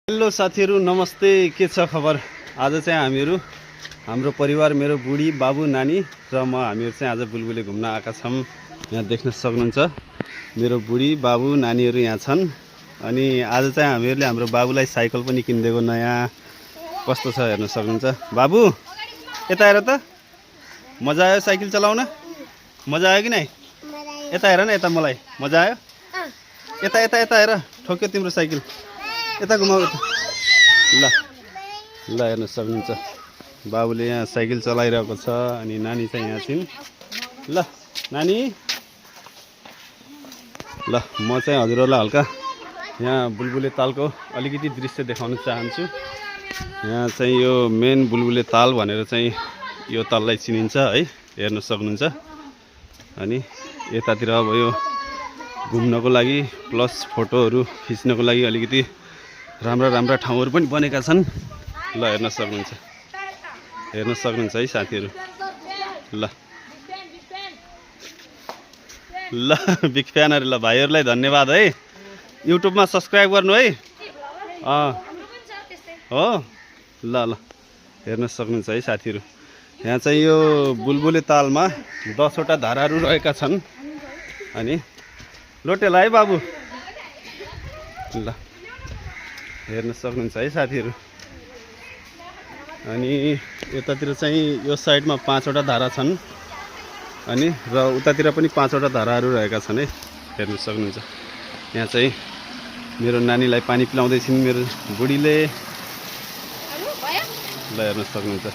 Hello साथीहरु, नमस्ते। के छ खबर? आज चाहिँ हामीहरु हाम्रो परिवार, मेरो बुढी, बाबु, नानी र म हामीहरु चाहिँ आज बुलबुले घुम्न आएका छौं। यहाँ देख्न सक्नुहुन्छ मेरो बुढी, बाबु, नानीहरु यहाँ छन्। अनि आज चाहिँ हामीहरुले हाम्रो बाबुलाई साइकल पनि किनिदिएको नयाँ। कस्तो छ हेर्न सक्नुहुन्छ। बाबु यता हेर त, मजा आयो साइकल चलाउन? मजा आयो कि नै? यता हेर न, यता मलाई मजा आयो? यता यता यता हेर, ठोक्यो तिम्रो साइकल। यता घुमाउ त। ल ल हेर्न सक्नुहुन्छ बाबुले यहाँ साइकल चलाइरहेको छ। अनि नानी चाहिँ यहाँ छिन्। ल नानी, ल म चाहिँ हजुरहरुलाई हल्का यहाँ बुलबुले तालको अलिकति दृश्य देखाउन चाहन्छु। यहाँ चाहिँ यो मेन बुलबुले ताल भनेर चाहिँ यो ताललाई चिनिन्छ है, हेर्न सक्नुहुन्छ। अनि यतातिर अब यो घुम्नको लागि प्लस फोटोहरु खिच्नको लागि अलिकति राम्रा ठाउँहरु पनि बनेका छन्। ल हेर्न सक्नुहुन्छ है साथीहरु। ल ल बिग फ्यानहरु, ल भाइहरुलाई धन्यवाद है। युट्युबमा सब्स्क्राइब गर्नु है। हो ल ल हेर्न सक्नुहुन्छ है साथीहरु। यहाँ चाहिँ यो बुलबुले तालमा 10 वटा धाराहरु रहेका छन्। अनि लोटेला है बाबु। ल हेर्न सक्नुहुन्छ है साथीहरु। अनि यतातिर चाहिँ यो साइडमा 5 वटा धारा छन्। अनि र उतातिर पनि 5 वटा धाराहरु रहेका छन् है, हेर्न सक्नुहुन्छ। यहाँ चाहिँ मेरो नानीलाई पानी पिलाउँदै छिन् मेरो बुढीले। ल हेर्न सक्नुहुन्छ।